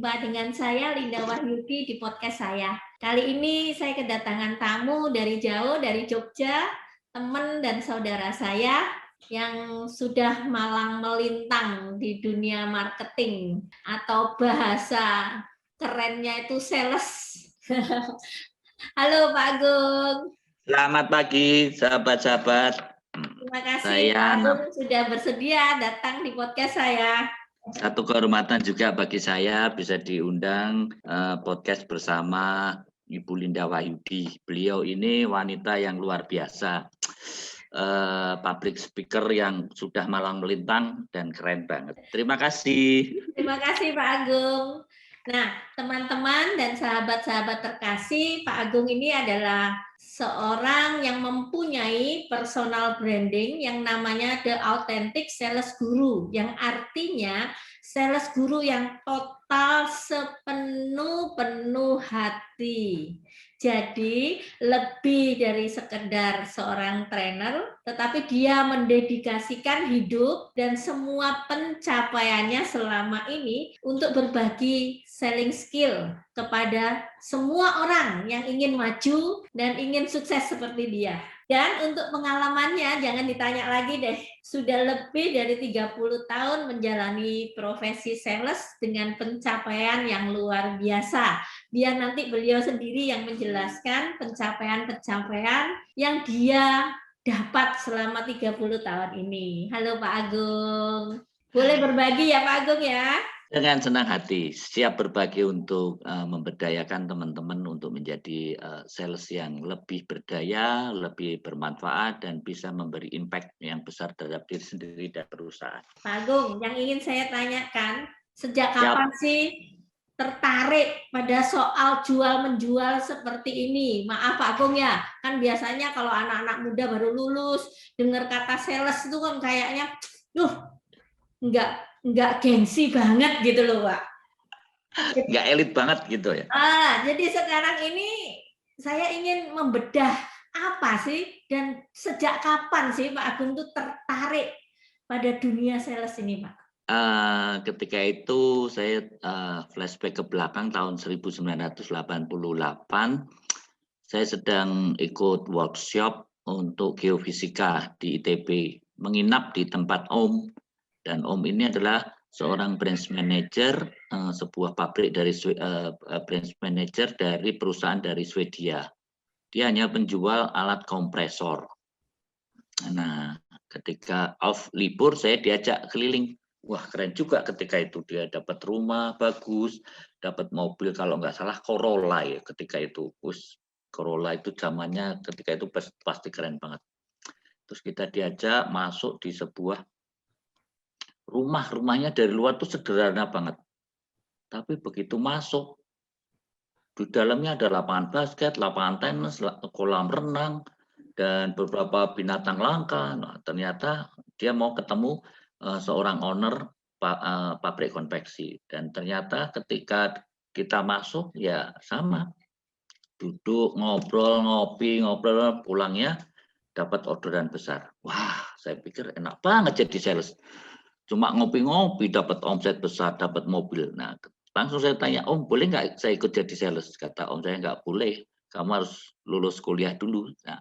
Jumpa dengan saya Linda Wahyudi di podcast saya. Kali ini saya kedatangan tamu dari jauh, dari Jogja, teman dan saudara saya yang sudah malang melintang di dunia marketing atau bahasa kerennya itu sales. Halo Pak Agung. Selamat pagi sahabat-sahabat. Terima kasih Pak Agung sudah bersedia datang di podcast saya. Satu kehormatan juga bagi saya bisa diundang podcast bersama Ibu Linda Wahyudi. Beliau ini wanita yang luar biasa, public speaker yang sudah malang melintang dan keren banget. Terima kasih. Terima kasih Pak Agung. Nah, teman-teman dan sahabat-sahabat terkasih, Pak Agung ini adalah seorang yang mempunyai personal branding yang namanya The Authentic Sales Guru, yang artinya sales guru yang total sepenuh hati. Jadi lebih dari sekedar seorang trainer, tetapi dia mendedikasikan hidup dan semua pencapaiannya selama ini untuk berbagi selling skill kepada semua orang yang ingin maju dan ingin sukses seperti dia. Dan untuk pengalamannya jangan ditanya lagi deh. Sudah lebih dari 30 tahun menjalani profesi sales dengan pencapaian yang luar biasa. Biar nanti beliau sendiri yang menjelaskan pencapaian-pencapaian yang dia dapat selama 30 tahun ini. Halo Pak Agung. Boleh berbagi ya Pak Agung ya? Dengan senang hati, siap berbagi untuk memberdayakan teman-teman untuk menjadi sales yang lebih berdaya, lebih bermanfaat, dan bisa memberi impact yang besar terhadap diri sendiri dan perusahaan. Pak Agung, yang ingin saya tanyakan, sejak kapan sih tertarik pada soal jual-menjual seperti ini? Maaf Pak Agung ya, kan biasanya kalau anak-anak muda baru lulus, dengar kata sales itu kan kayaknya, nggak gengsi banget gitu loh Pak. Nggak elit banget gitu ya. Jadi sekarang ini saya ingin membedah apa sih dan sejak kapan sih Pak Agung tuh tertarik pada dunia sales ini Pak? Ketika itu saya flashback ke belakang tahun 1988, saya sedang ikut workshop untuk geofisika di ITB, menginap di tempat Om, dan Om ini adalah seorang branch manager sebuah pabrik dari branch manager dari perusahaan dari Swedia. Dia hanya penjual alat kompresor. Nah, ketika off libur saya diajak keliling. Wah, keren juga ketika itu. Dia dapat rumah bagus, dapat mobil kalau nggak salah Corolla ya ketika itu. Corolla itu zamannya ketika itu pasti keren banget. Terus kita diajak masuk di sebuah rumahnya dari luar tuh sederhana banget. Tapi begitu masuk, di dalamnya ada lapangan basket, lapangan tenis, kolam renang, dan beberapa binatang langka. Nah, ternyata dia mau ketemu seorang owner pabrik konveksi. Dan ternyata ketika kita masuk, ya sama. Duduk, ngobrol, ngopi, ngobrol, pulangnya dapat orderan besar. Wah, saya pikir enak banget jadi sales. Cuma ngopi-ngopi dapat omset besar, dapat mobil. Nah, langsung saya tanya, Om, boleh nggak saya ikut jadi sales? Kata Om saya, nggak boleh. Kamu harus lulus kuliah dulu. Nah,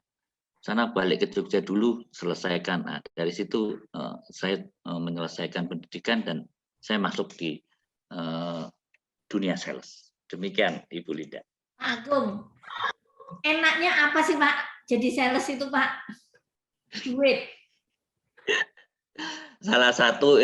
sana balik ke Jogja dulu, selesaikan. Nah, dari situ saya menyelesaikan pendidikan dan saya masuk di dunia sales. Demikian, Ibu Linda. Agung, enaknya apa sih Pak jadi sales itu Pak? Duit. Salah satu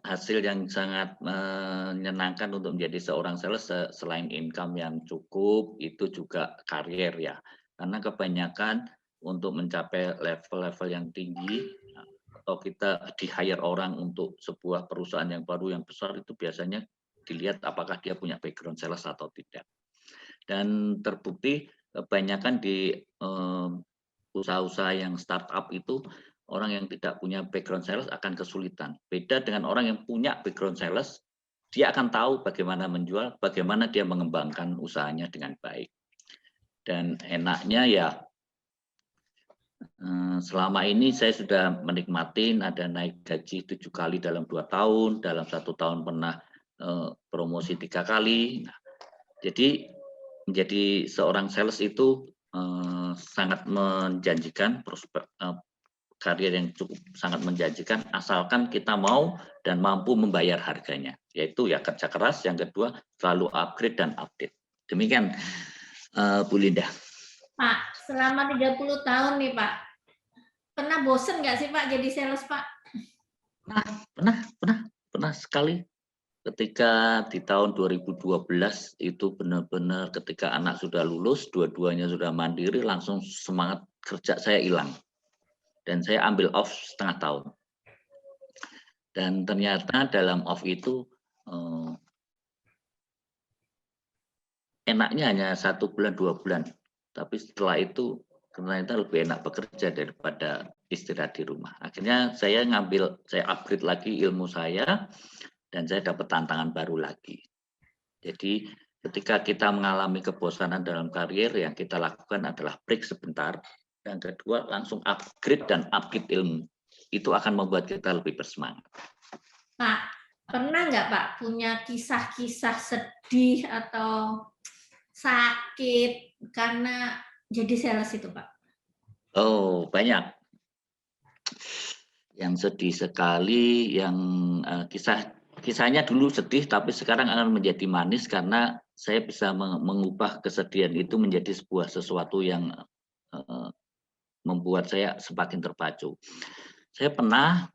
hasil yang sangat menyenangkan untuk menjadi seorang sales selain income yang cukup itu juga karier ya, karena kebanyakan untuk mencapai level-level yang tinggi atau kita di hire orang untuk sebuah perusahaan yang baru yang besar itu biasanya dilihat apakah dia punya background sales atau tidak, dan terbukti kebanyakan di usaha-usaha yang startup itu orang yang tidak punya background sales akan kesulitan. Beda dengan orang yang punya background sales, dia akan tahu bagaimana menjual, bagaimana dia mengembangkan usahanya dengan baik. Dan enaknya ya Selama ini saya sudah menikmati ada naik gaji 7 kali dalam 2 tahun, dalam 1 tahun pernah promosi 3 kali. Nah, jadi menjadi seorang sales itu sangat menjanjikan, karir yang cukup sangat menjanjikan, asalkan kita mau dan mampu membayar harganya. Yaitu ya kerja keras, yang kedua selalu upgrade dan update. Demikian Bu Linda. Pak, selama 30 tahun nih Pak, pernah bosen nggak sih Pak jadi sales Pak? Pernah sekali. Ketika di tahun 2012 itu benar-benar ketika anak sudah lulus, dua-duanya sudah mandiri, langsung semangat kerja saya hilang. Dan saya ambil off setengah tahun. Dan ternyata dalam off itu enaknya hanya 1 bulan, 2 bulan. Tapi setelah itu ternyata lebih enak bekerja daripada istirahat di rumah. Akhirnya saya upgrade lagi ilmu saya, dan saya dapat tantangan baru lagi. Jadi ketika kita mengalami kebosanan dalam karir, yang kita lakukan adalah break sebentar, dan kedua langsung upgrade dan upgrade ilmu. Itu akan membuat kita lebih bersemangat. Pak, pernah nggak Pak punya kisah-kisah sedih atau sakit karena jadi sales itu Pak? Oh, banyak. Yang sedih sekali, yang kisahnya dulu sedih, tapi sekarang akan menjadi manis karena saya bisa mengubah kesedihan itu menjadi sesuatu yang membuat saya semakin terpacu. Saya pernah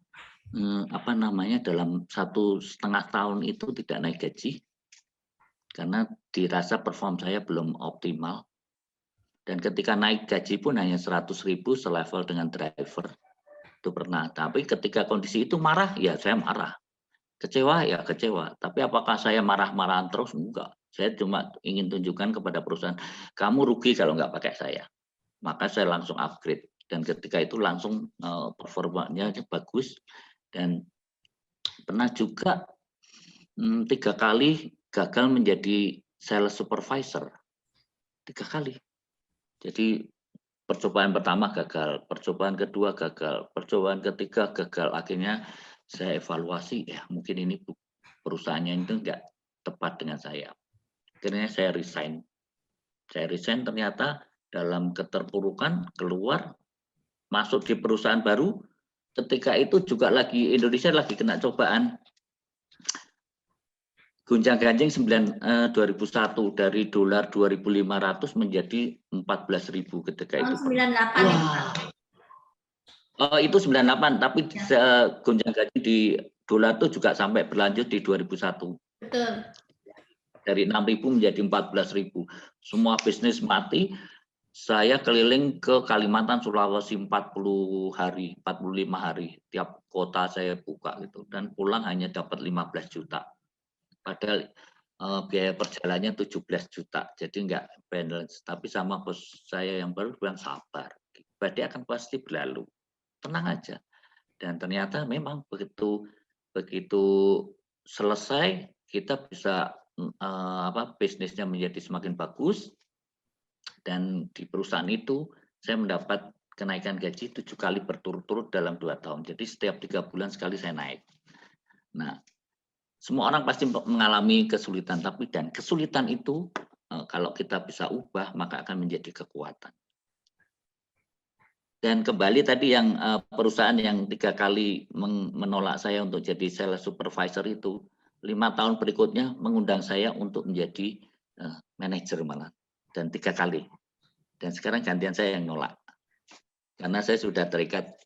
dalam 1,5 tahun itu tidak naik gaji karena dirasa perform saya belum optimal. Dan ketika naik gaji pun hanya 100.000 selevel dengan driver. Itu pernah. Tapi ketika kondisi itu marah, ya saya marah. Kecewa, ya kecewa. Tapi apakah saya marah-marahan terus? Enggak. Saya cuma ingin tunjukkan kepada perusahaan, kamu rugi kalau nggak pakai saya. Maka saya langsung upgrade. Dan ketika itu langsung performanya bagus. Dan pernah juga 3 kali gagal menjadi sales supervisor. 3 kali. Jadi percobaan pertama gagal, percobaan kedua gagal, percobaan ketiga gagal. Akhirnya saya evaluasi, ya mungkin ini perusahaannya itu enggak tepat dengan saya. Akhirnya saya resign. Saya resign, ternyata dalam keterpurukan keluar, masuk di perusahaan baru. Ketika itu juga Indonesia lagi kena cobaan. Gonjang-ganjing 2001 dari dolar 2.500 menjadi 14.000 ketika itu. 98. Oh, itu 98, tapi gonjang-ganjing di dolar itu juga sampai berlanjut di 2001. Betul. Dari 6.000 menjadi 14.000. Semua bisnis mati. Saya keliling ke Kalimantan, Sulawesi 40 hari, 45 hari. Tiap kota saya buka gitu, dan pulang hanya dapat 15 juta. Padahal biaya perjalanannya 17 juta, jadi nggak balance. Tapi sama bos saya yang baru bilang sabar, badai akan pasti berlalu, tenang aja. Dan ternyata memang begitu selesai, kita bisa bisnisnya menjadi semakin bagus. Dan di perusahaan itu saya mendapat kenaikan gaji 7 kali berturut-turut dalam 2 tahun. Jadi setiap 3 bulan sekali saya naik. Nah, semua orang pasti mengalami kesulitan, tapi kesulitan itu kalau kita bisa ubah, maka akan menjadi kekuatan. Dan kembali tadi yang perusahaan yang 3 kali menolak saya untuk jadi sales supervisor itu, 5 tahun berikutnya mengundang saya untuk menjadi manajer malah, dan 3 kali. Dan sekarang gantian saya yang nolak. Karena saya sudah terikat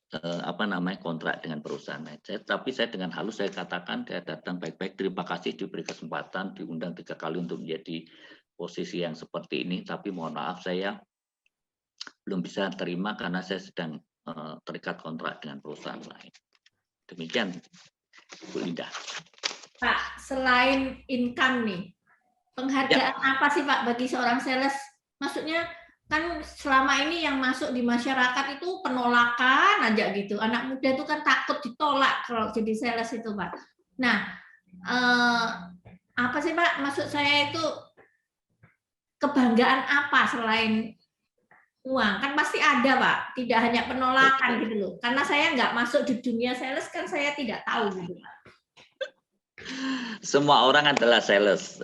kontrak dengan perusahaan. Tapi saya dengan halus saya katakan, saya datang baik-baik, terima kasih diberi kesempatan, diundang 3 kali untuk menjadi posisi yang seperti ini. Tapi mohon maaf, saya belum bisa terima karena saya sedang terikat kontrak dengan perusahaan lain. Demikian, Bu Linda. Pak, selain income nih, penghargaan apa sih Pak bagi seorang sales? Maksudnya kan selama ini yang masuk di masyarakat itu penolakan aja gitu. Anak muda itu kan takut ditolak kalau jadi sales itu Pak. Nah, apa sih Pak? Maksud saya itu kebanggaan apa selain uang? Kan pasti ada, Pak. Tidak hanya penolakan gitu loh. Karena saya nggak masuk di dunia sales, kan saya tidak tahu gitu, Pak. Semua orang adalah sales.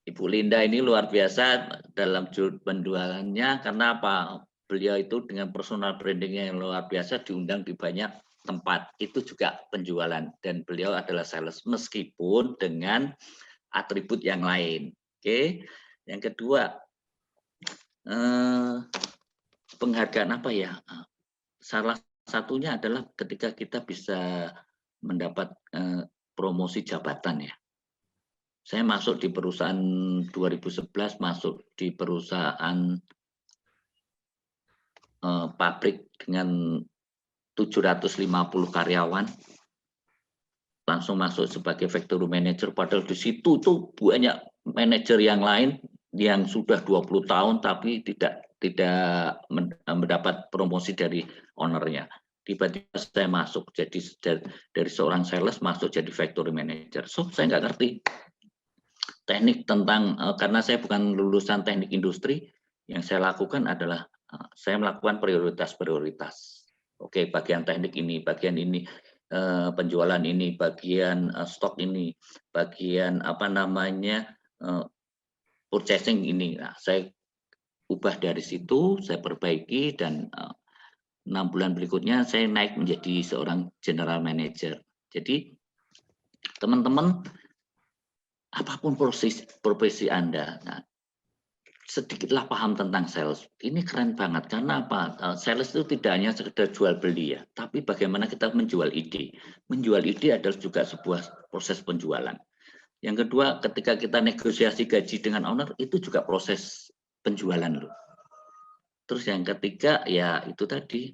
Ibu Linda ini luar biasa dalam penjualannya karena apa? Beliau itu dengan personal branding yang luar biasa diundang di banyak tempat. Itu juga penjualan dan beliau adalah sales meskipun dengan atribut yang lain. Oke. Yang kedua, penghargaan apa ya? Salah satunya adalah ketika kita bisa mendapat promosi jabatan ya. Saya masuk di perusahaan 2011 masuk di perusahaan pabrik dengan 750 karyawan, langsung masuk sebagai factory manager. Padahal di situ tuh banyak manajer yang lain yang sudah 20 tahun tapi tidak mendapat promosi dari ownernya. Tiba-tiba saya masuk jadi dari seorang sales masuk jadi factory manager. So saya nggak ngerti teknik tentang karena saya bukan lulusan teknik industri, yang saya lakukan adalah saya melakukan prioritas-prioritas. Oke, bagian teknik ini, bagian ini penjualan ini, bagian stok ini, bagian apa namanya purchasing ini. Nah, saya ubah dari situ, saya perbaiki dan 6 bulan berikutnya saya naik menjadi seorang general manager. Jadi teman-teman apapun profesi Anda, nah, sedikitlah paham tentang sales. Ini keren banget karena apa? Sales itu tidak hanya sekedar jual beli ya, tapi bagaimana kita menjual ide. Menjual ide adalah juga sebuah proses penjualan. Yang kedua, ketika kita negosiasi gaji dengan owner, itu juga proses penjualan loh. Terus yang ketiga, ya itu tadi.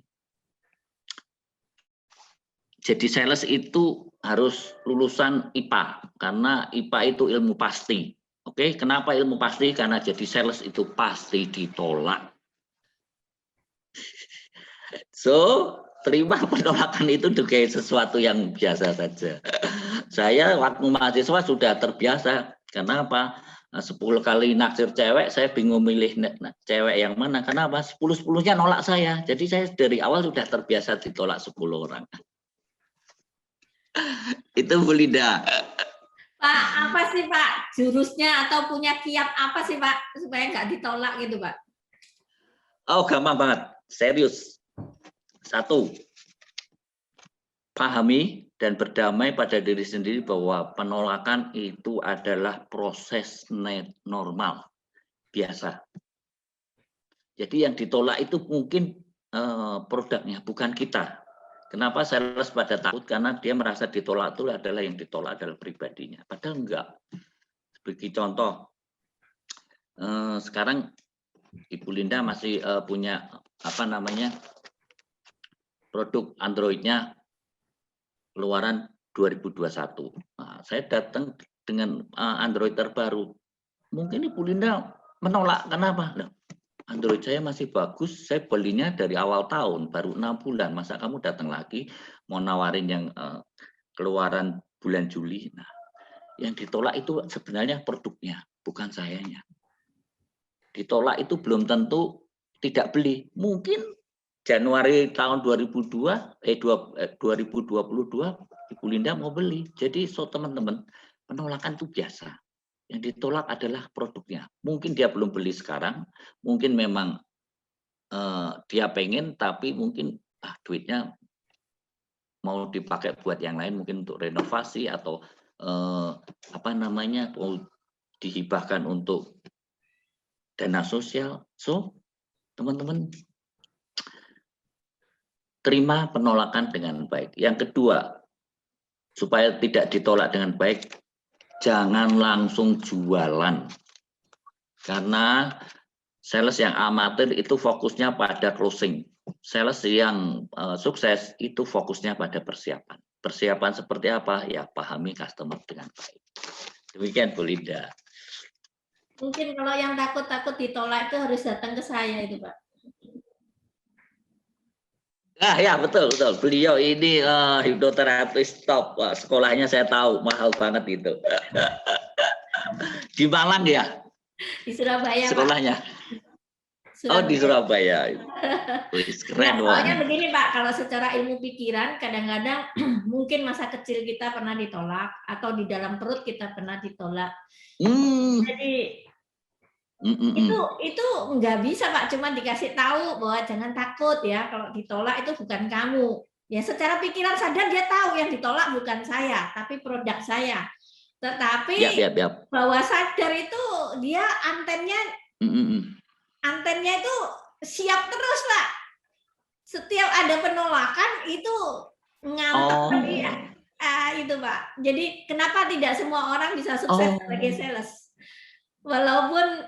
Jadi sales itu harus lulusan IPA, karena IPA itu ilmu pasti. Oke, kenapa ilmu pasti? Karena jadi sales itu pasti ditolak. So, terima penolakan itu juga sesuatu yang biasa saja. Saya waktu mahasiswa sudah terbiasa. Kenapa? 10 kali naksir cewek, saya bingung milih cewek yang mana. Kenapa? 10-10-nya nolak saya. Jadi saya dari awal sudah terbiasa ditolak 10 orang. Itu Bu Linda. Pak, apa sih Pak jurusnya atau punya kiat apa sih Pak supaya nggak ditolak gitu Pak? Oh, gampang banget. Serius. 1. Pahami dan berdamai pada diri sendiri bahwa penolakan itu adalah proses normal, biasa. Jadi yang ditolak itu mungkin produknya, bukan kita. Kenapa sales pada takut? Karena dia merasa ditolak itu adalah yang ditolak adalah pribadinya. Padahal enggak. Sebagai contoh, sekarang Ibu Linda masih punya apa namanya produk Android-nya keluaran 2021. Nah, saya datang dengan Android terbaru. Mungkin Ibu Linda menolak. Kenapa? Nah, Android saya masih bagus, saya belinya dari awal tahun, baru 6 bulan. Masa kamu datang lagi mau nawarin yang keluaran bulan Juli? Nah, yang ditolak itu sebenarnya produknya, bukan sayanya. Ditolak itu belum tentu tidak beli. Mungkin Januari tahun 2022 Ibu Linda mau beli. Jadi teman-teman, penolakan itu biasa. Yang ditolak adalah produknya. Mungkin dia belum beli sekarang, mungkin memang dia pengen, tapi mungkin duitnya mau dipakai buat yang lain, mungkin untuk renovasi atau apa namanya mau dihibahkan untuk dana sosial. So, teman-teman terima penolakan dengan baik. Yang kedua, supaya tidak ditolak dengan baik, jangan langsung jualan. Karena sales yang amatir itu fokusnya pada closing. Sales yang sukses itu fokusnya pada persiapan. Persiapan seperti apa? Ya pahami customer dengan baik. Demikian Bu Linda. Mungkin kalau yang takut-takut ditolak itu harus datang ke saya itu Pak. Ya betul. Beliau ini hipnoterapis top. Wah, sekolahnya saya tahu mahal banget itu. Di Malang ya? Di Surabaya sekolahnya. Pak. Oh, di Surabaya. Surabaya. Wih, Enggak, keren, soalnya Wong. begini Pak, kalau secara ilmu pikiran kadang-kadang mungkin masa kecil kita pernah ditolak atau di dalam perut kita pernah ditolak. Hmm. Jadi itu Mm-mm. itu nggak bisa Pak, cuma dikasih tahu bahwa jangan takut ya, kalau ditolak itu bukan kamu. Ya secara pikiran sadar dia tahu yang ditolak bukan saya, tapi produk saya. Tetapi Yap, yap, yap. bawah sadar itu dia Mm-mm. antennya itu siap terus Pak. Setiap ada penolakan itu ngantuk ke dia. Oh. Itu Pak. Jadi kenapa tidak semua orang bisa sukses sebagai Oh. sales? Walaupun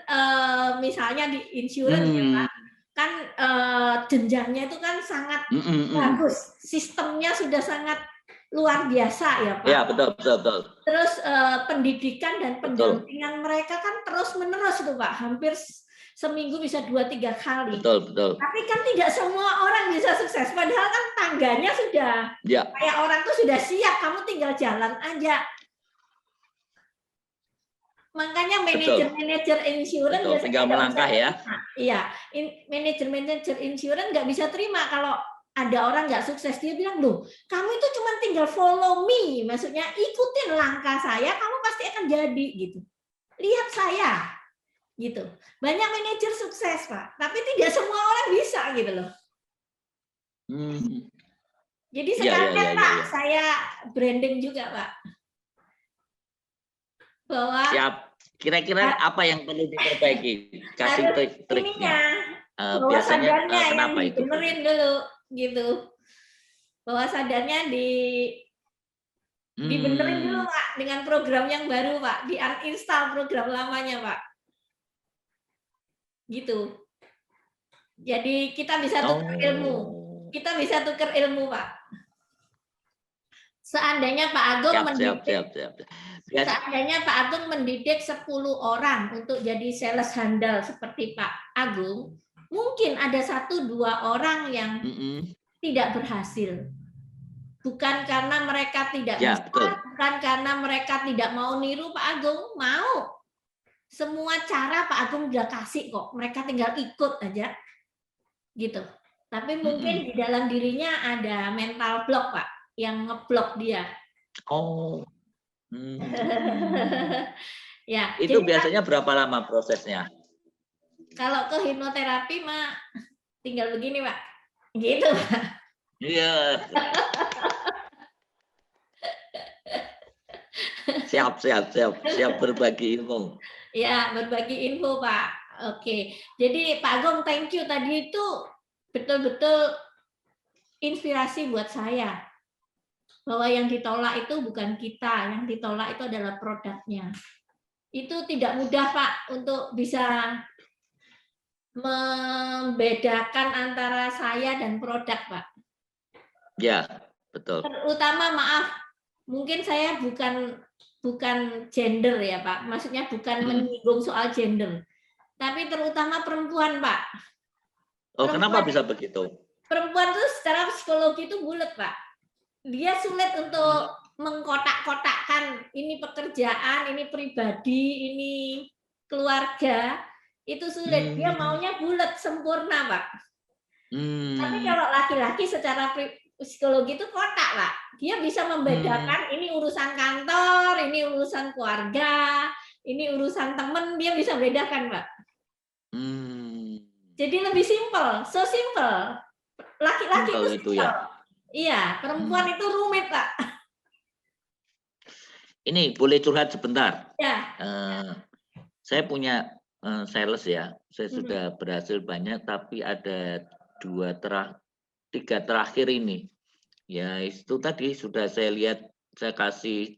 misalnya di insurance ya Hmm. Pak, kan jenjangnya itu kan sangat Mm-mm. bagus, sistemnya sudah sangat luar biasa ya Ya, Pak. betul, betul, betul. Terus pendidikan dan Betul. pendampingan mereka kan terus menerus itu Pak, hampir seminggu bisa 2-3 kali. Betul, betul. Tapi kan tidak semua orang bisa sukses, padahal kan tangganya sudah Ya, kayak orang tuh sudah siap, kamu tinggal jalan aja. Makanya betul. manajer insurance Betul. biasanya Tinggal nggak bisa melangkah ya. terima. Iya, manajer insurance nggak bisa terima kalau ada orang nggak sukses. Dia bilang, loh, kamu itu cuma tinggal follow me, maksudnya ikutin langkah saya, kamu pasti akan jadi gitu. Lihat saya, gitu. Banyak manajer sukses Pak, tapi tidak semua orang bisa gitu loh. Hmm. Jadi Ya, ya, sekalian ya, ya, Pak, ya. saya branding juga Pak, bahwa Siap. Kira-kira apa yang perlu diperbaiki? Kasih harus ininya, trik-triknya. bahwa Biasanya sadarnya yang kenapa itu? dibenerin dulu gitu, bahwa sadarnya dibenerin dulu Hmm. Pak dengan program yang baru Pak, di uninstall program lamanya Pak, gitu. Jadi kita bisa Oh. tukar ilmu Pak. Seandainya Pak Agung Siap. Biasa. seandainya Pak Agung mendidik 10 orang untuk jadi sales handal seperti Pak Agung, mungkin ada 1-2 orang yang Mm-mm. tidak berhasil. Bukan karena mereka tidak Ya, bisa, betul. bukan karena mereka tidak mau niru Pak Agung, mau. Semua cara Pak Agung udah kasih kok, mereka tinggal ikut aja. Gitu. Tapi mungkin Mm-mm. di dalam dirinya ada mental block Pak, yang ngeblok dia. Oh. Hmm. Ya, Itu jadi biasanya berapa lama prosesnya? kalau ke hipnoterapi mah tinggal begini Pak. Gitu. Iya. Siap berbagi ilmu. Ya, berbagi info Pak. Oke. Jadi Pak Agung, thank you tadi itu betul-betul inspirasi buat saya. Bahwa yang ditolak itu bukan kita, yang ditolak itu adalah produknya. Itu tidak mudah Pak untuk bisa membedakan antara saya dan produk Pak. Ya, betul. Terutama maaf, mungkin saya bukan gender ya Pak, maksudnya bukan menyinggung soal gender, tapi terutama perempuan Pak. Oh, kenapa bisa begitu? Perempuan tuh secara psikologi itu bulat Pak. Dia sulit untuk mengkotak-kotakkan ini pekerjaan, ini pribadi, ini keluarga, itu sulit. Dia maunya bulat, sempurna Pak. Tapi kalau laki-laki secara psikologi itu kotak Pak. Dia bisa membedakan ini urusan kantor, ini urusan keluarga, ini urusan teman, dia bisa bedakan Pak. Jadi lebih simpel, so simple. Laki-laki itu itu simpel. ya. Iya, perempuan itu rumit Pak. Ini boleh curhat sebentar. Ya. Saya punya sales ya. Saya sudah berhasil banyak, tapi ada 3 terakhir ini. Ya itu tadi sudah saya lihat, saya kasih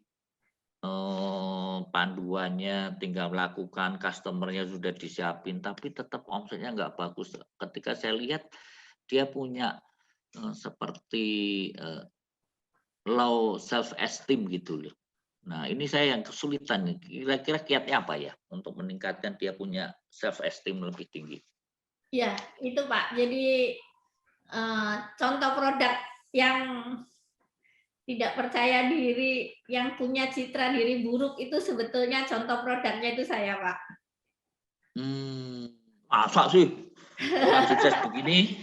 panduannya, tinggal melakukan, customernya sudah disiapin, tapi tetap omsetnya nggak bagus. Ketika saya lihat dia punya seperti low self esteem gitu loh. Nah ini saya yang kesulitan nih. Kira-kira kiatnya apa ya untuk meningkatkan dia punya self esteem lebih tinggi? Ya itu Pak. Jadi contoh produk yang tidak percaya diri, yang punya citra diri buruk itu sebetulnya contoh produknya itu saya Pak. Masa sih? Orang sukses begini.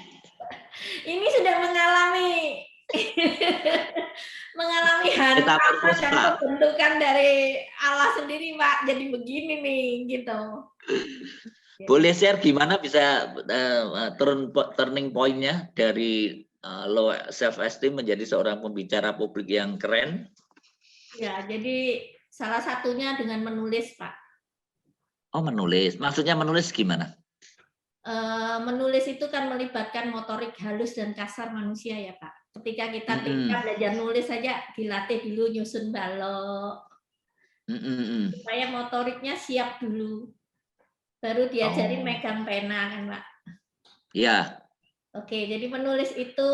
Ini sudah mengalami mengalami hantaman dan Pak. pembentukan dari Allah sendiri, Pak. Jadi begini nih, gitu. Boleh share gimana bisa turning point-nya dari low self esteem menjadi seorang pembicara publik yang keren? Ya, jadi salah satunya dengan menulis, Pak. Oh, menulis. Maksudnya menulis gimana? Menulis itu kan melibatkan motorik halus dan kasar manusia ya, Pak. Ketika kita belajar nulis saja dilatih dulu nyusun balok. Supaya motoriknya siap dulu. Baru diajarin megang pena kan, Pak. Iya. Oke, jadi menulis itu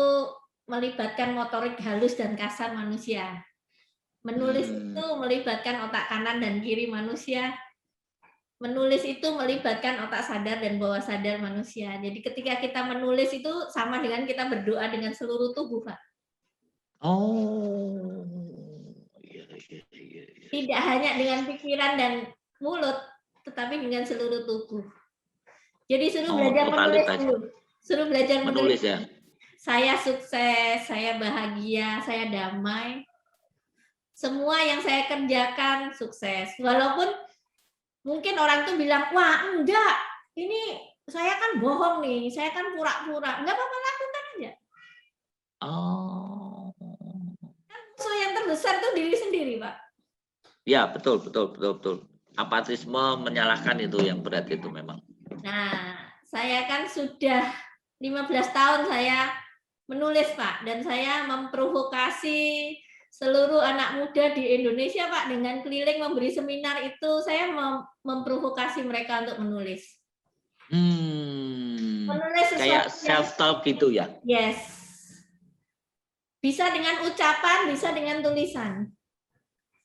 melibatkan motorik halus dan kasar manusia. Menulis itu melibatkan otak kanan dan kiri manusia. Menulis itu melibatkan otak sadar dan bawah sadar manusia. Jadi ketika kita menulis itu sama dengan kita berdoa dengan seluruh tubuh, Pak. Oh. Iya. Tidak hanya dengan pikiran dan mulut, tetapi dengan seluruh tubuh. Jadi suruh belajar menulis dulu. Suruh belajar menulis ya. Saya sukses, saya bahagia, saya damai. Semua yang saya kerjakan sukses. Walaupun mungkin orang tuh bilang, wah enggak, ini saya kan bohong nih, saya kan pura-pura. Enggak apa-apa, lakukan aja. Oh. Kan musuh yang terbesar tuh diri sendiri, Pak. Ya, betul. Apatisme menyalahkan itu yang berat itu memang. Nah, saya kan sudah 15 tahun saya menulis, Pak, dan saya memprovokasi seluruh anak muda di Indonesia, Pak, dengan keliling memberi seminar itu saya memprovokasi mereka untuk menulis. Menulis kayak self-talk gitu ya? Yes. Bisa dengan ucapan, bisa dengan tulisan.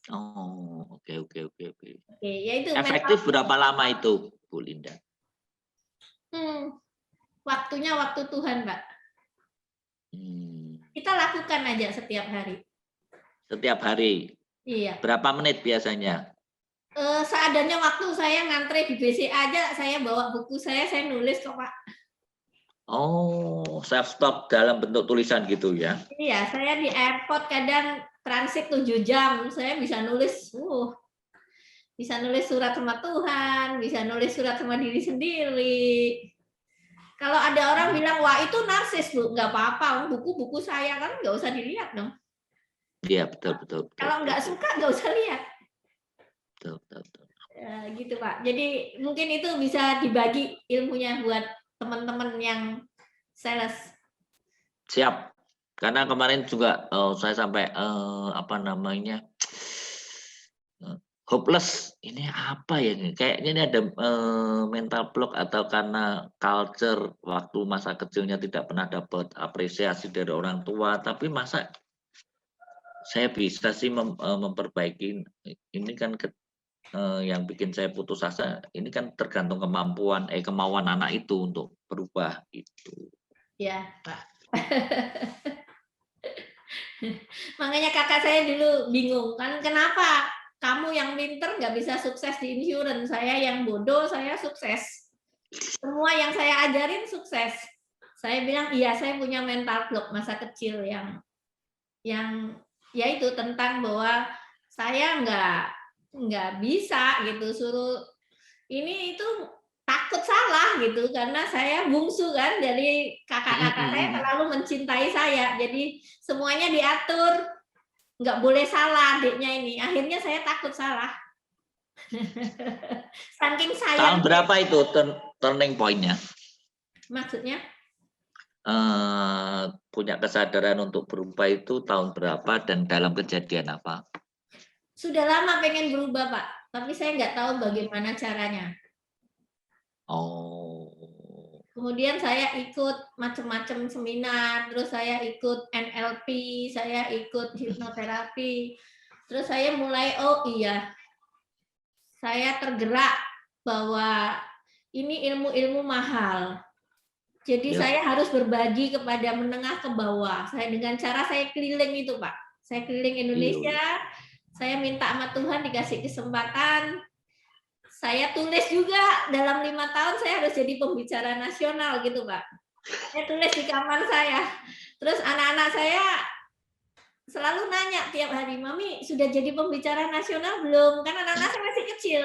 Oh, oke. Oke, yaitu efektif berapa lama itu, Bu Linda? Waktunya waktu Tuhan, Pak. Kita lakukan aja setiap hari. Setiap hari? Iya. Berapa menit biasanya? Seadanya waktu saya ngantre di BCA aja, saya bawa buku saya nulis kok, Pak. Oh, self-stop dalam bentuk tulisan gitu ya? Iya, saya di airport kadang transit 7 jam, saya bisa nulis, bisa nulis surat sama Tuhan, bisa nulis surat sama diri sendiri. Kalau ada orang bilang, wah itu narsis, Bu, nggak apa-apa, buku-buku saya kan nggak usah dilihat dong. Iya, betul. Kalau nggak suka, nggak usah lihat. Betul. Ya, gitu, Pak. Jadi mungkin itu bisa dibagi ilmunya buat teman-teman yang sales. Siap. Karena kemarin juga saya sampai hopeless. Ini apa ya? Kayaknya ini ada mental block atau karena culture waktu masa kecilnya tidak pernah dapat apresiasi dari orang tua. Tapi masa saya bisa sih memperbaiki ini kan yang bikin saya putus asa. Ini kan tergantung kemauan anak itu untuk berubah itu. Ya, Pak. Makanya kakak saya dulu bingung kan, kenapa kamu yang pinter nggak bisa sukses di insurance, saya yang bodoh saya sukses. Semua yang saya ajarin sukses. Saya bilang iya, saya punya mental block masa kecil yang ya itu tentang bahwa saya nggak bisa gitu, suruh ini itu takut salah gitu karena saya bungsu kan, jadi kakak-kakak saya terlalu mencintai saya, jadi semuanya diatur, nggak boleh salah adiknya ini, akhirnya saya takut salah. Saking sayang. Tahun berapa itu turning point-nya? Maksudnya? Punya kesadaran untuk berubah itu tahun berapa dan dalam kejadian apa? Sudah lama pengen berubah, Pak, tapi saya nggak tahu bagaimana caranya. Oh. Kemudian saya ikut macam-macam seminar, terus saya ikut NLP, saya ikut hipnoterapi, terus saya mulai, oh iya, saya tergerak bahwa ini ilmu-ilmu mahal. Jadi saya harus berbagi kepada menengah ke bawah. Saya dengan cara saya keliling itu, Pak. Saya keliling Indonesia, saya minta sama Tuhan dikasih kesempatan. Saya tulis juga dalam 5 tahun saya harus jadi pembicara nasional gitu Pak. Saya tulis di kamar saya. Terus anak-anak saya selalu nanya tiap hari, Mami sudah jadi pembicara nasional belum? Kan anak-anak saya masih kecil.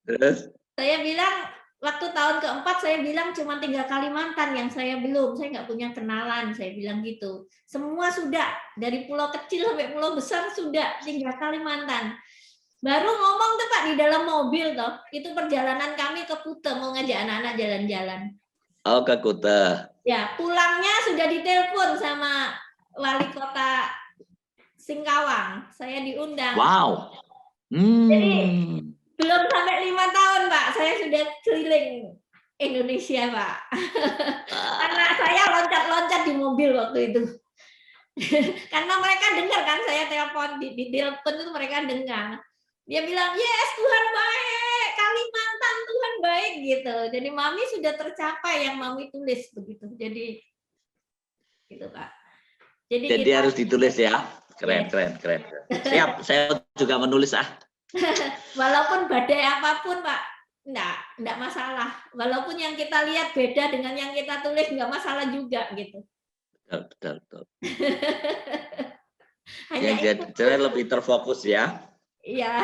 Terus? Saya bilang, waktu tahun keempat saya bilang cuma 3 Kalimantan yang saya belum, saya nggak punya kenalan, saya bilang gitu. Semua sudah, dari pulau kecil sampai pulau besar sudah, 3 Kalimantan. Baru ngomong tuh Pak di dalam mobil toh, itu perjalanan kami ke Kuta mau ngajak anak-anak jalan-jalan. Oh, ke Kuta. Ya, pulangnya sudah ditelepon sama wali kota Singkawang. Saya diundang. Wow. Jadi belum sampai 5 tahun Pak, saya sudah keliling Indonesia Pak. Anak saya loncat-loncat di mobil waktu itu. Karena mereka dengar kan saya telepon di telepon itu mereka dengar. Dia bilang, yes Tuhan baik, Kalimantan Tuhan baik gitu. Jadi Mami sudah tercapai yang Mami tulis begitu. Jadi gitu Pak. Jadi kita, harus ditulis ya. Keren, keren, keren. Siap, saya juga menulis Walaupun badai apapun Pak, enggak masalah. Walaupun yang kita lihat beda dengan yang kita tulis enggak masalah juga gitu. Betul. Hanya jadi lebih terfokus ya. Iya.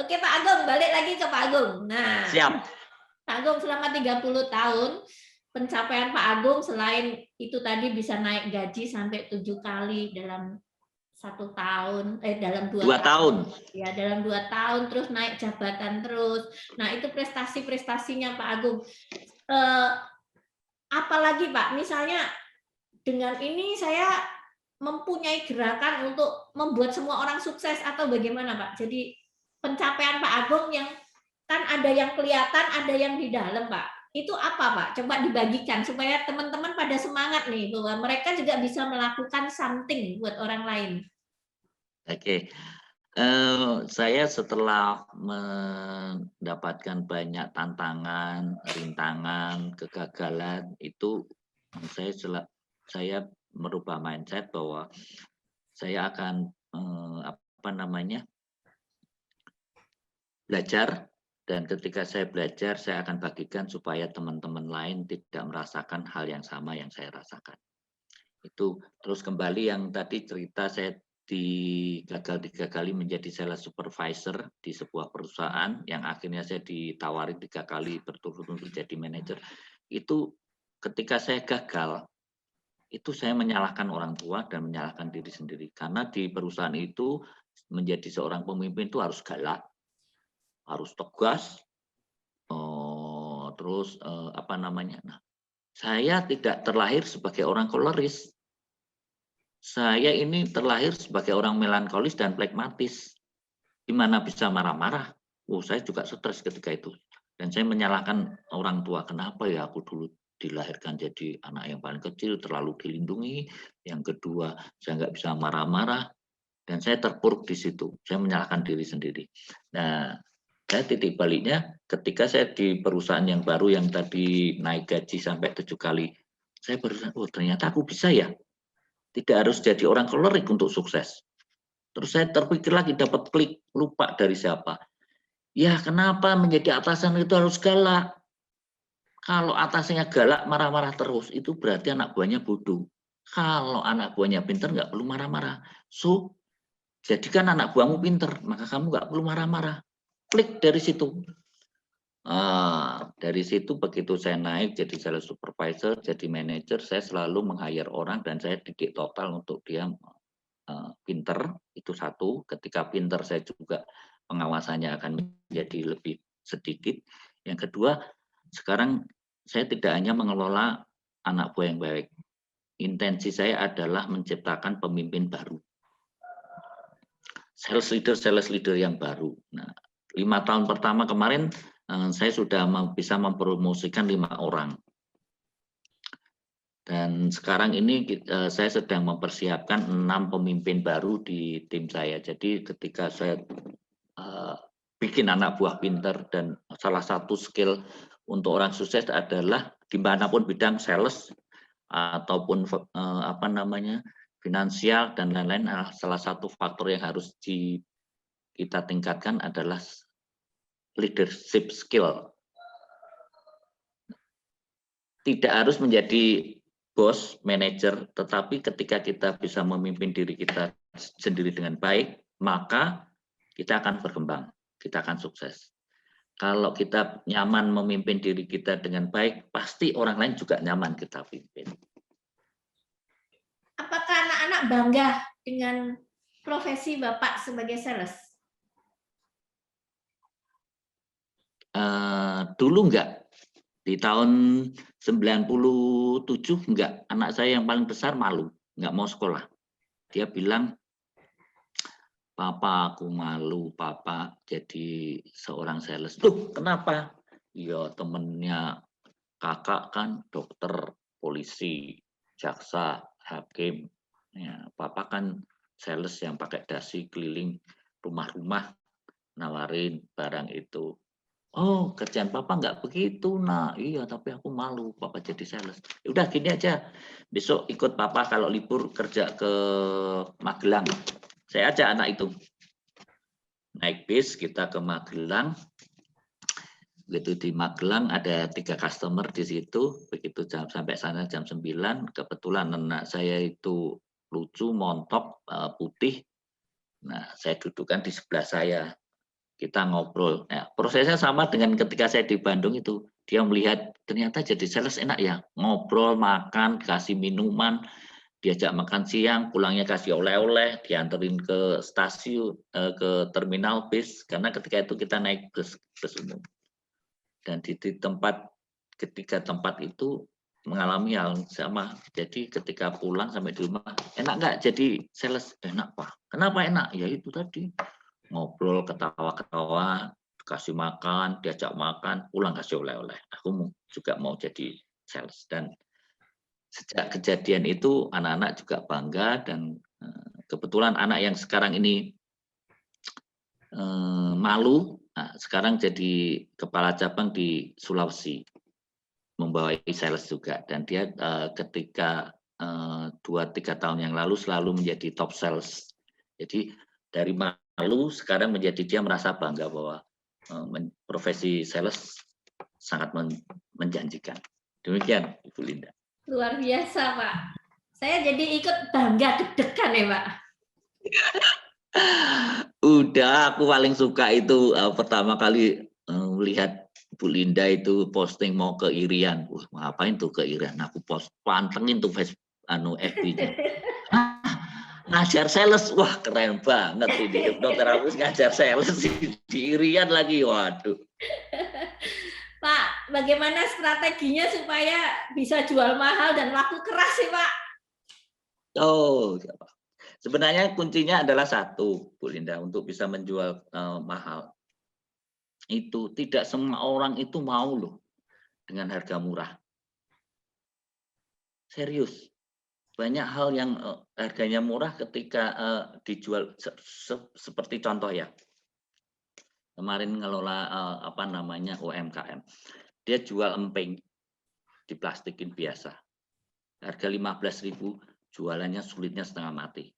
Oke Pak Agung, balik lagi ke Pak Agung. Nah, siap. Pak Agung selama 30 tahun, pencapaian Pak Agung selain itu tadi bisa naik gaji sampai 7 kali dalam 1 tahun, dalam 2 tahun. Ya, dalam 2 tahun, terus naik jabatan terus. Nah, itu prestasi-prestasinya Pak Agung. Apalagi Pak, misalnya dengan ini saya mempunyai gerakan untuk membuat semua orang sukses atau bagaimana Pak? Jadi pencapaian Pak Agung yang kan ada yang kelihatan, ada yang di dalam Pak. Itu apa Pak? Coba dibagikan supaya teman-teman pada semangat nih bahwa mereka juga bisa melakukan something buat orang lain. Oke. Saya setelah mendapatkan banyak tantangan, rintangan, kegagalan itu saya merubah mindset bahwa saya akan belajar, dan ketika saya belajar saya akan bagikan supaya teman-teman lain tidak merasakan hal yang sama yang saya rasakan. Itu terus kembali yang tadi cerita saya gagal 3 kali menjadi sales supervisor di sebuah perusahaan yang akhirnya saya ditawari 3 kali berturut-turut jadi manajer. Itu ketika saya gagal, itu saya menyalahkan orang tua dan menyalahkan diri sendiri. Karena di perusahaan itu menjadi seorang pemimpin itu harus galak, harus tegas, terus Nah, saya tidak terlahir sebagai orang koleris. Saya ini terlahir sebagai orang melankolis dan pragmatis. Gimana bisa marah-marah? Saya juga stres ketika itu. Dan saya menyalahkan orang tua. Kenapa ya aku dulu dilahirkan jadi anak yang paling kecil, terlalu dilindungi. Yang kedua, saya nggak bisa marah-marah. Dan saya terpuruk di situ. Saya menyalahkan diri sendiri. Nah, saya titik baliknya ketika saya di perusahaan yang baru yang tadi naik gaji sampai 7 kali. Saya baru, ternyata aku bisa ya. Tidak harus jadi orang kolerik untuk sukses. Terus saya terpikir lagi, dapat klik, lupa dari siapa. Ya kenapa menjadi atasan itu harus galak? Kalau atasannya galak, marah-marah terus, itu berarti anak buahnya bodoh. Kalau anak buahnya pintar, nggak perlu marah-marah. So, jadikan anak buahmu pintar, maka kamu nggak perlu marah-marah. Klik dari situ. Dari situ begitu saya naik jadi sales supervisor, jadi manajer, saya selalu meng-hire orang dan saya didik total untuk dia pinter, itu satu. Ketika pinter saya juga pengawasannya akan menjadi lebih sedikit. Yang kedua, sekarang saya tidak hanya mengelola anak buah yang baik. Intensi saya adalah menciptakan pemimpin baru. Sales leader yang baru. Nah, 5 tahun pertama kemarin saya sudah bisa mempromosikan 5 orang. Dan sekarang ini saya sedang mempersiapkan 6 pemimpin baru di tim saya. Jadi ketika saya bikin anak buah pinter, dan salah satu skill untuk orang sukses adalah dimanapun bidang sales ataupun finansial dan lain-lain, salah satu faktor yang harus kita tingkatkan adalah leadership skill. Tidak harus menjadi bos, manajer, tetapi ketika kita bisa memimpin diri kita sendiri dengan baik, maka kita akan berkembang, kita akan sukses. Kalau kita nyaman memimpin diri kita dengan baik, pasti orang lain juga nyaman kita pimpin. Apakah anak-anak bangga dengan profesi Bapak sebagai sales? Dulu enggak. Di tahun 97 enggak. Anak saya yang paling besar malu, enggak mau sekolah. Dia bilang, "Papa, aku malu, Papa jadi seorang sales." Loh, kenapa? Ya temennya kakak kan dokter, polisi, jaksa, hakim. Ya, Papa kan sales yang pakai dasi keliling rumah-rumah nawarin barang itu. Oh, kerjaan Papa nggak begitu, Nak. Iya, tapi aku malu, Papa jadi sales. Ya udah gini aja, besok ikut Papa kalau libur kerja ke Magelang. Saya ajak anak itu. Naik bis, kita ke Magelang. Begitu di Magelang ada 3 customer di situ. Begitu sampai sana jam 9, kebetulan anak saya itu lucu, montok, putih. Nah, saya dudukkan di sebelah saya. Kita ngobrol. Ya, prosesnya sama dengan ketika saya di Bandung itu. Dia melihat ternyata jadi sales enak ya. Ngobrol, makan, kasih minuman, diajak makan siang, pulangnya kasih oleh-oleh, dianterin ke stasiun, ke terminal bis. Karena ketika itu kita naik bus umum. Dan di tempat, ketiga tempat itu mengalami hal sama. Jadi ketika pulang sampai di rumah, enak nggak jadi sales? Enak, Pak. Kenapa enak? Ya itu tadi. Ngobrol, ketawa-ketawa, kasih makan, diajak makan, pulang kasih oleh-oleh. Aku juga mau jadi sales. Dan sejak kejadian itu anak-anak juga bangga, dan kebetulan anak yang sekarang ini malu, nah, sekarang jadi kepala cabang di Sulawesi, membawai sales juga. Dan dia ketika 2-3 tahun yang lalu selalu menjadi top sales. Jadi dari malu sekarang menjadi dia merasa bangga bahwa profesi sales sangat menjanjikan. Demikian, Ibu Linda. Luar biasa, Pak. Saya jadi ikut bangga deg-degan ya, Pak. Udah, aku paling suka itu pertama kali melihat Bu Linda itu posting mau ke Irian. Wah, ngapain tuh ke Irian? Aku pantengin tuh FB-nya. Ngajar sales, wah keren banget ini hipnoterapis ngajar sales di Irian lagi, waduh. Pak, bagaimana strateginya supaya bisa jual mahal dan laku keras sih, Pak? Oh, sebenarnya kuncinya adalah satu, Bu Linda, untuk bisa menjual mahal. Itu tidak semua orang itu mau loh dengan harga murah. Serius. Banyak hal yang harganya murah ketika dijual seperti contoh ya. Kemarin ngelola UMKM. Dia jual emping di plastikin biasa. Harga 15.000, jualannya sulitnya setengah mati.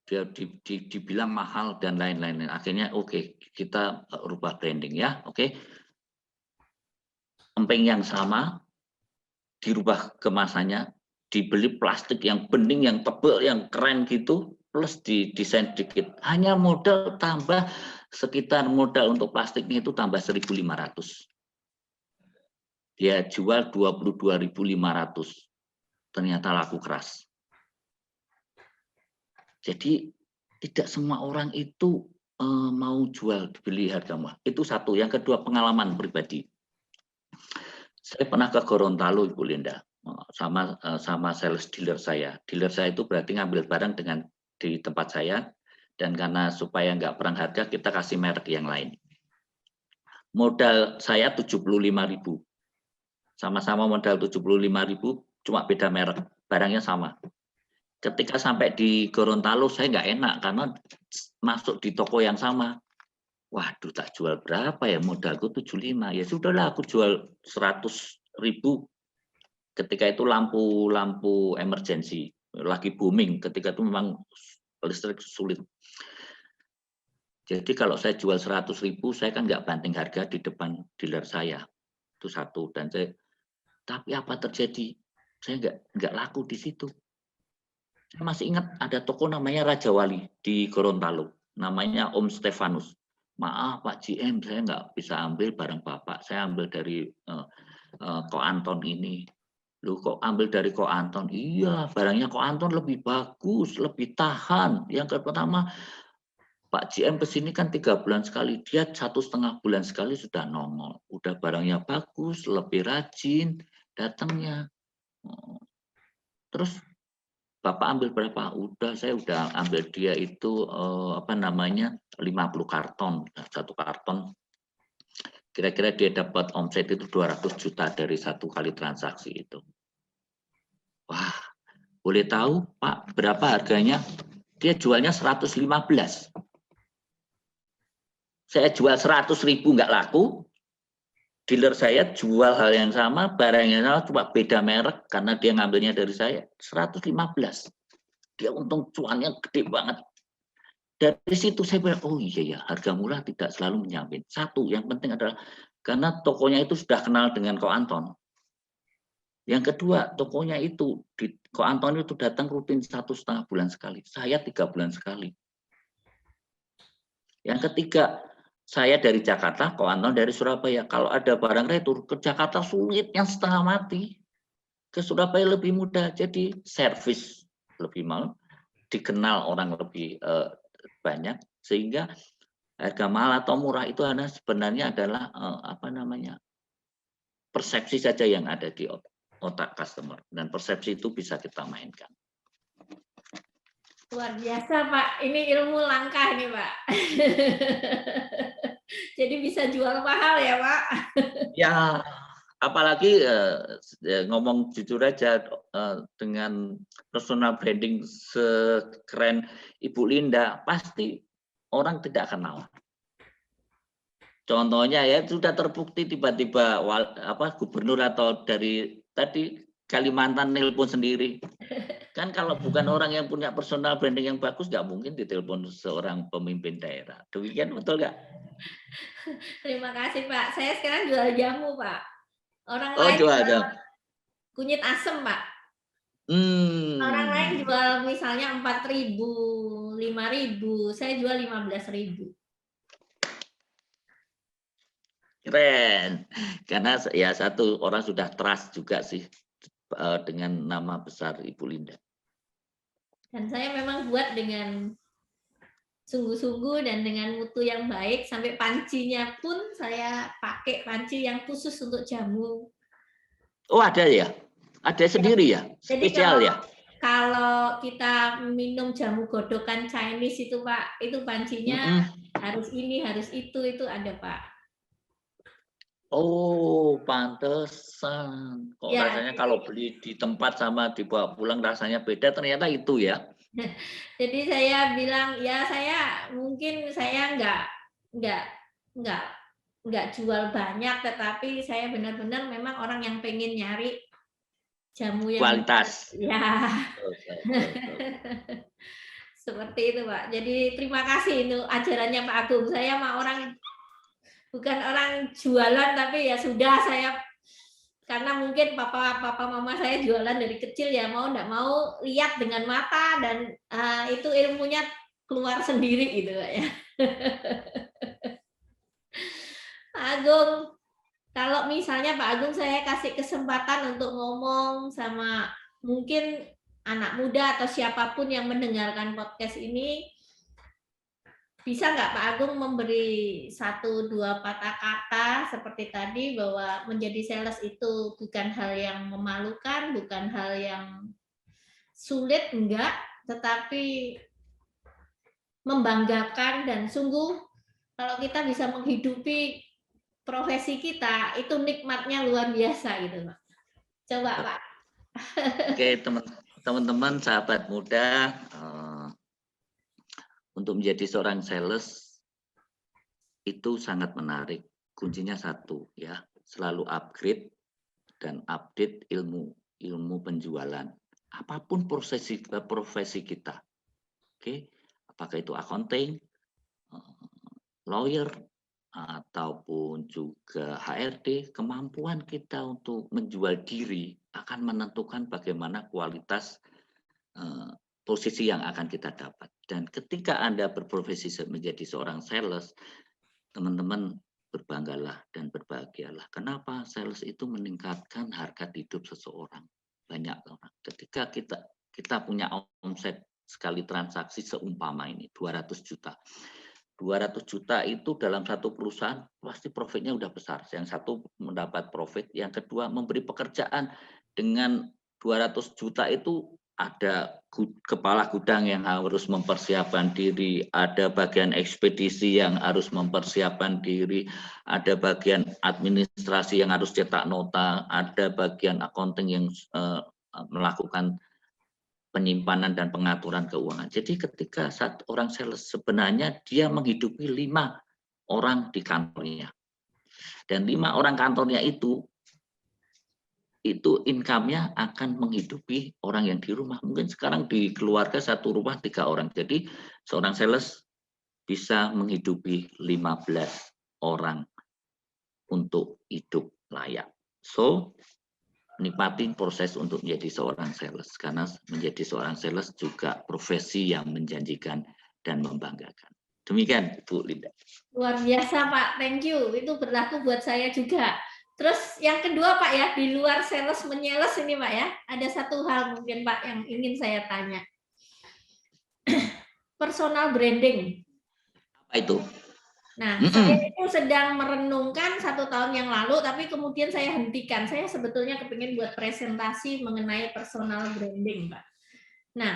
Dia dibilang mahal dan lain-lain. Akhirnya oke, kita rubah branding ya, oke. Emping yang sama dirubah kemasannya, dibeli plastik yang bening, yang tebal, yang keren gitu, plus didesain dikit. Hanya modal tambah sekitar modal untuk plastiknya itu tambah 1.500. Dia jual 22.500. Ternyata laku keras. Jadi tidak semua orang itu mau jual beli harga murah. Itu satu. Yang kedua, pengalaman pribadi. Saya pernah ke Gorontalo, Ibu Linda, sama sales dealer saya. Dealer saya itu berarti ngambil barang di tempat saya, dan karena supaya nggak perang harga, kita kasih merek yang lain. Modal saya 75.000. Sama-sama modal 75.000, cuma beda merek. Barangnya sama. Ketika sampai di Gorontalo, saya nggak enak karena masuk di toko yang sama. Waduh, tak jual berapa ya, modalku 75. Ya sudahlah, aku jual 100.000. Ketika itu lampu emergency lagi booming. Ketika itu memang listrik sulit. Jadi kalau saya jual 100.000, saya kan nggak banting harga di depan dealer saya. Itu satu. Dan tapi apa terjadi? Saya nggak laku di situ. Saya masih ingat ada toko namanya Raja Wali di Gorontalo. Namanya Om Stefanus. Maaf Pak GM, saya nggak bisa ambil barang Bapak. Saya ambil dari Ko Anton ini. Loh kok ambil dari Ko Anton? Iya, barangnya Ko Anton lebih bagus, lebih tahan. Yang pertama, Pak GM kesini kan 3 bulan sekali, dia 1,5 bulan sekali sudah nongol. Udah barangnya bagus, lebih rajin datangnya. Terus Bapak ambil berapa? Saya udah ambil dia itu 50 karton, satu karton. Kira-kira dia dapat omset itu 200 juta dari satu kali transaksi itu. Wah, boleh tahu Pak berapa harganya? Dia jualnya 115. Saya jual 100.000 nggak laku. Dealer saya jual hal yang sama, barangnya sama, cuma beda merek karena dia ngambilnya dari saya 115. Dia untung cuannya gede banget. Dari situ saya bilang, oh iya ya, harga murah tidak selalu menjamin. Satu, yang penting adalah karena tokonya itu sudah kenal dengan Ko Anton. Yang kedua, tokonya itu di Ko Anton itu datang rutin 1,5 bulan sekali. Saya 3 bulan sekali. Yang ketiga, saya dari Jakarta, Ko Anton dari Surabaya. Kalau ada barang retur ke Jakarta sulit yang setengah mati. Ke Surabaya lebih mudah. Jadi servis lebih mahal, dikenal orang lebih banyak, sehingga harga mahal atau murah itu sebenarnya adalah persepsi saja yang ada di otak customer, dan persepsi itu bisa kita mainkan. Luar biasa Pak, ini ilmu langka nih Pak. Jadi bisa jual mahal ya Pak. Ya, apalagi ngomong jujur aja, dengan personal branding sekeren Ibu Linda, pasti orang tidak kenal. Contohnya ya sudah terbukti tiba-tiba gubernur atau dari tadi Kalimantan nelpon sendiri. Kan kalau bukan orang yang punya personal branding yang bagus, nggak mungkin ditelepon seorang pemimpin daerah. Demikian betul nggak? Terima kasih Pak. Saya sekarang jual jamu Pak. Orang Oh, lain jual jual jamu. kunyit asem Pak. Orang lain jual misalnya 4.000, 5.000, saya jual 15.000. Keren. Karena ya satu orang sudah trust juga sih dengan nama besar Ibu Linda. Dan saya memang buat dengan sungguh-sungguh dan dengan mutu yang baik, sampai pancinya pun saya pakai panci yang khusus untuk jamu. Oh, ada ya? Ada sendiri ya? Spesial ya? Kalau kita minum jamu godokan Chinese itu Pak, itu pancinya harus ini, harus itu ada Pak. Oh, pantesan. Kok Ya, rasanya kalau beli di tempat sama dibawa pulang rasanya beda, ternyata itu ya. Jadi saya bilang ya mungkin saya nggak jual banyak, tetapi saya benar-benar memang orang yang pengen nyari jamu yang Kualitas. ya. Betul. Seperti itu Pak. Jadi terima kasih untuk ajarannya Pak Agung. Saya mah bukan orang jualan, tapi ya sudah saya, karena mungkin papa mama saya jualan dari kecil ya, mau enggak mau lihat dengan mata, dan itu ilmunya keluar sendiri gitu ya. Pak Agung, kalau misalnya Pak Agung saya kasih kesempatan untuk ngomong sama mungkin anak muda atau siapapun yang mendengarkan podcast ini, bisa nggak Pak Agung memberi 1-2 patah kata seperti tadi, bahwa menjadi sales itu bukan hal yang memalukan, bukan hal yang sulit, enggak, tetapi membanggakan, dan sungguh kalau kita bisa menghidupi profesi kita, itu nikmatnya luar biasa gitu Pak. Coba Pak. Oke, teman-teman sahabat muda, untuk menjadi seorang sales itu sangat menarik. Kuncinya satu ya, selalu upgrade dan update ilmu penjualan. Apapun profesi kita. Oke, apakah itu accounting, lawyer, ataupun juga HRD, kemampuan kita untuk menjual diri akan menentukan bagaimana kualitas posisi yang akan kita dapat. Dan ketika Anda berprofesi menjadi seorang sales, teman-teman berbanggalah dan berbahagialah. Kenapa? Sales itu meningkatkan harkat hidup seseorang. Banyak orang. Ketika kita punya omset sekali transaksi seumpama ini 200 juta. 200 juta itu dalam satu perusahaan pasti profitnya udah besar. Yang satu mendapat profit, yang kedua memberi pekerjaan. Dengan 200 juta itu ada kepala gudang yang harus mempersiapkan diri, ada bagian ekspedisi yang harus mempersiapkan diri, ada bagian administrasi yang harus cetak nota, ada bagian accounting yang melakukan penyimpanan dan pengaturan keuangan. Jadi ketika satu orang sales sebenarnya dia menghidupi 5 orang di kantornya. Dan 5 orang kantornya itu income-nya akan menghidupi orang yang di rumah. Mungkin sekarang di keluarga satu rumah 3 orang. Jadi seorang sales bisa menghidupi 15 orang untuk hidup layak. So, nikmati proses untuk menjadi seorang sales. Karena menjadi seorang sales juga profesi yang menjanjikan dan membanggakan. Demikian, Bu Linda. Luar biasa, Pak. Thank you. Itu berlaku buat saya juga. Terus yang kedua, Pak, ya, di luar sales menyales ini, Pak, ya, ada satu hal mungkin, Pak, yang ingin saya tanya. Personal branding. Apa itu? Nah, saya itu sedang merenungkan 1 tahun yang lalu, tapi kemudian saya hentikan. Saya sebetulnya kepingin buat presentasi mengenai personal branding, Pak. Nah,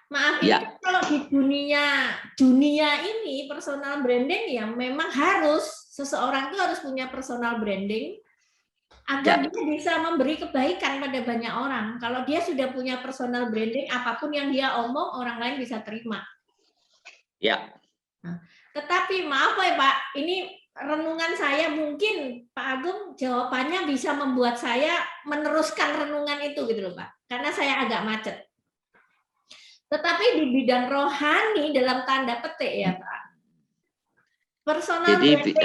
maaf, ini Ya. kalau di dunia ini personal branding yang memang harus seseorang itu harus punya personal branding agar dia bisa memberi kebaikan pada banyak orang. Kalau dia sudah punya personal branding, apapun yang dia omong orang lain bisa terima. Ya. Nah, tetapi maaf ya Pak, ini renungan saya mungkin Pak Agung jawabannya bisa membuat saya meneruskan renungan itu gitu loh Pak, karena saya agak macet. Tetapi di bidang rohani dalam tanda petik ya Pak. Personal Jadi branding.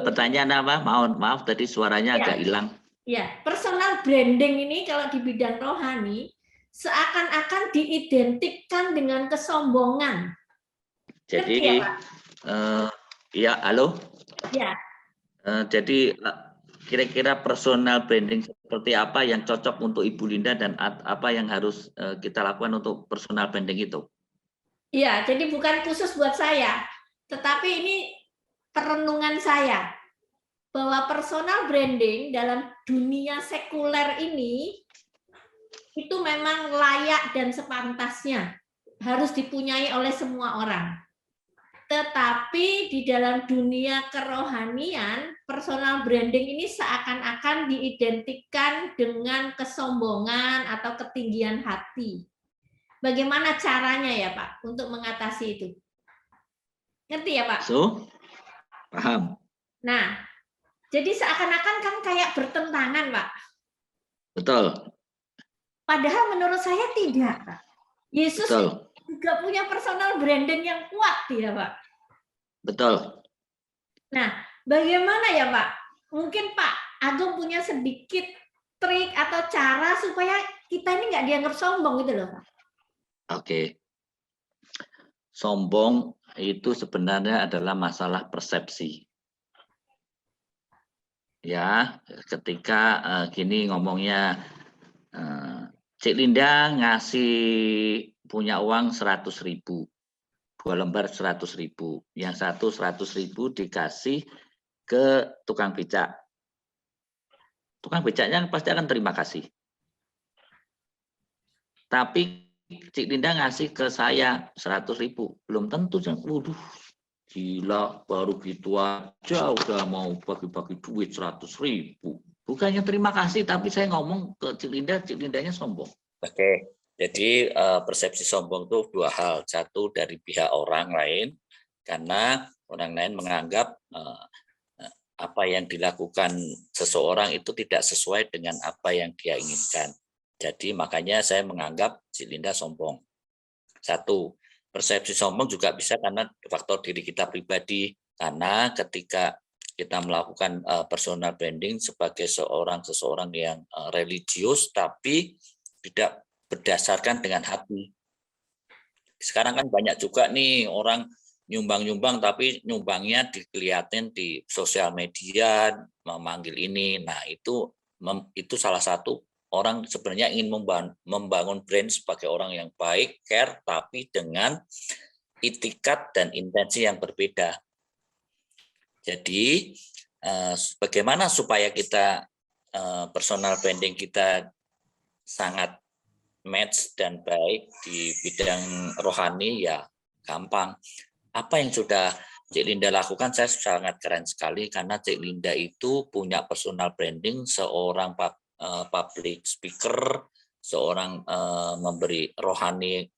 pertanyaan apa? Maaf tadi suaranya agak hilang. Ya, personal branding ini kalau di bidang rohani seakan-akan diidentikan dengan kesombongan. Jadi ya, halo? Ya. Jadi kira-kira personal branding seperti apa yang cocok untuk Ibu Linda dan apa yang harus kita lakukan untuk personal branding itu? Iya, jadi bukan khusus buat saya, tetapi ini perenungan saya bahwa personal branding dalam dunia sekuler ini itu memang layak dan sepantasnya harus dipunyai oleh semua orang. Tetapi di dalam dunia kerohanian, personal branding ini seakan-akan diidentikan dengan kesombongan atau ketinggian hati. Bagaimana caranya ya Pak untuk mengatasi itu? Ngerti ya Pak? So, paham. Nah, jadi seakan-akan kan kayak bertentangan Pak. Betul. Padahal menurut saya tidak Pak. Yesus Betul. juga punya personal branding yang kuat ya Pak. Betul. Nah, bagaimana ya Pak? Mungkin Pak Agung punya sedikit trik atau cara supaya kita ini nggak dianggap sombong gitu loh Pak. Oke. Sombong itu sebenarnya adalah masalah persepsi. Ya, ketika gini ngomongnya, Cik Linda ngasih punya uang 100.000, 2 lembar 100.000, yang satu 100.000 dikasih ke tukang becak. Tukang becaknya pasti akan terima kasih. Tapi Cik Linda ngasih ke saya 100.000, belum tentu. Waduh, gila, baru gitu aja udah mau bagi-bagi duit 100.000. Bukannya terima kasih, tapi saya ngomong ke Cik Lindanya sombong. Oke, jadi persepsi sombong itu 2 hal. Satu dari pihak orang lain, karena orang lain menganggap apa yang dilakukan seseorang itu tidak sesuai dengan apa yang dia inginkan. Jadi makanya saya menganggap Cik Linda sombong. Satu, persepsi sombong juga bisa karena faktor diri kita pribadi. Karena ketika kita melakukan personal branding sebagai seseorang yang religius tapi tidak berdasarkan dengan hati. Sekarang kan banyak juga nih orang nyumbang tapi nyumbangnya dilihatin di sosial media, memanggil ini. Nah, itu salah satu orang sebenarnya ingin membangun brand sebagai orang yang baik, care, tapi dengan itikat dan intensi yang berbeda. Jadi, bagaimana supaya kita personal branding kita sangat match dan baik di bidang rohani, ya gampang. Apa yang sudah Cik Linda lakukan, saya sangat keren sekali karena Cik Linda itu punya personal branding seorang public speaker, seorang memberi rohani,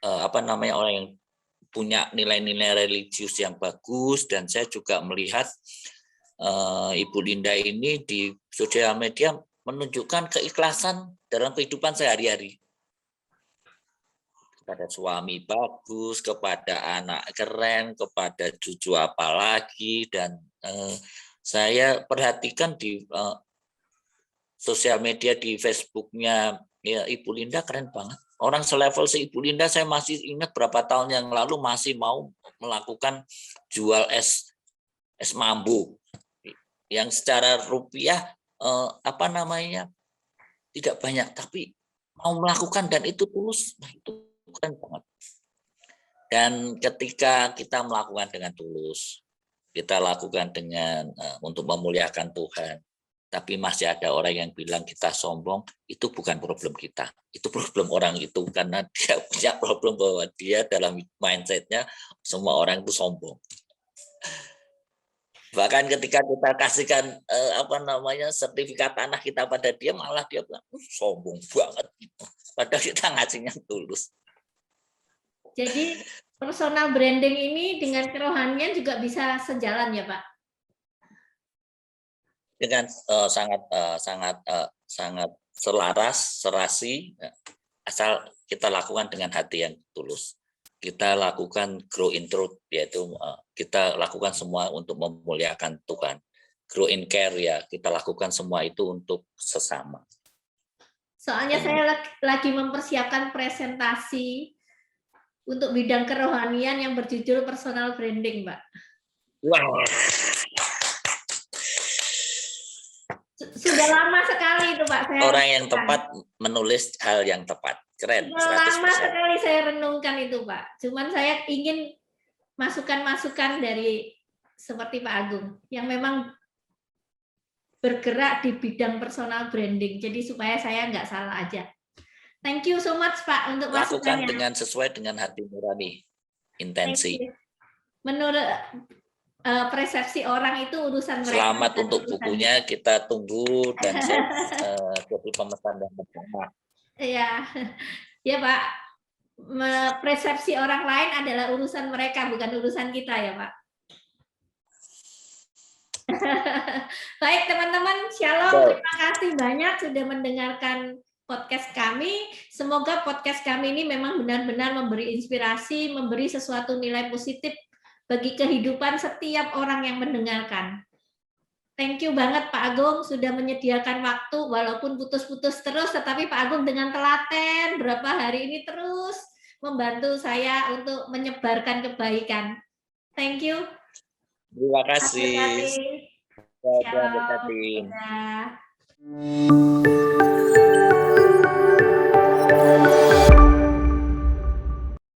orang yang punya nilai-nilai religius yang bagus. Dan saya juga melihat Ibu Linda ini di sosial media menunjukkan keikhlasan dalam kehidupan sehari-hari. Kepada suami bagus, kepada anak keren, kepada cucu apalagi. Dan saya perhatikan di sosial media, di Facebooknya ya, Ibu Linda keren banget. Orang selevel si Ibu Linda, saya masih ingat berapa tahun yang lalu masih mau melakukan jual es mambu yang secara rupiah tidak banyak, tapi mau melakukan dan itu tulus. Nah, itu keren banget. Dan ketika kita melakukan dengan tulus, kita lakukan dengan untuk memuliakan Tuhan, tapi masih ada orang yang bilang kita sombong, itu bukan problem kita, itu problem orang itu, karena dia punya problem bahwa dia dalam mindsetnya semua orang itu sombong. Bahkan ketika kita kasihkan sertifikat tanah kita pada dia, malah dia bilang sombong banget, padahal kita ngasihnya tulus. Jadi personal branding ini dengan kerohanian juga bisa sejalan ya Pak? Dengan sangat serasi, asal kita lakukan dengan hati yang tulus. Kita lakukan grow in truth, yaitu kita lakukan semua untuk memuliakan Tuhan. Grow in care, ya kita lakukan semua itu untuk sesama. Soalnya saya lagi mempersiapkan presentasi untuk bidang kerohanian yang berjudul personal branding, Mbak. Wow. Sudah lama sekali itu, Pak. Orang yang tepat menulis hal yang tepat. Keren. Sudah lama sekali saya renungkan itu, Pak. Cuman saya ingin masukan-masukan dari seperti Pak Agung yang memang bergerak di bidang personal branding. Jadi supaya saya nggak salah aja. Thank you so much, Pak, untuk masukannya. Lakukan sesuai dengan hati nurani, intensi. Menurut persepsi orang itu urusan mereka. Selamat untuk bukunya, kita tunggu dan jadi pemesan dan bersama. Iya, ya Pak. Persepsi orang lain adalah urusan mereka, bukan urusan kita ya Pak. Baik teman-teman, shalom. Terima kasih banyak sudah mendengarkan podcast kami. Semoga podcast kami ini memang benar-benar memberi inspirasi, memberi sesuatu nilai positif bagi kehidupan setiap orang yang mendengarkan. Thank you banget Pak Agung sudah menyediakan waktu, walaupun putus-putus terus, tetapi Pak Agung dengan telaten berapa hari ini terus membantu saya untuk menyebarkan kebaikan. Thank you. Terima kasih. Terima kasih. Shalom.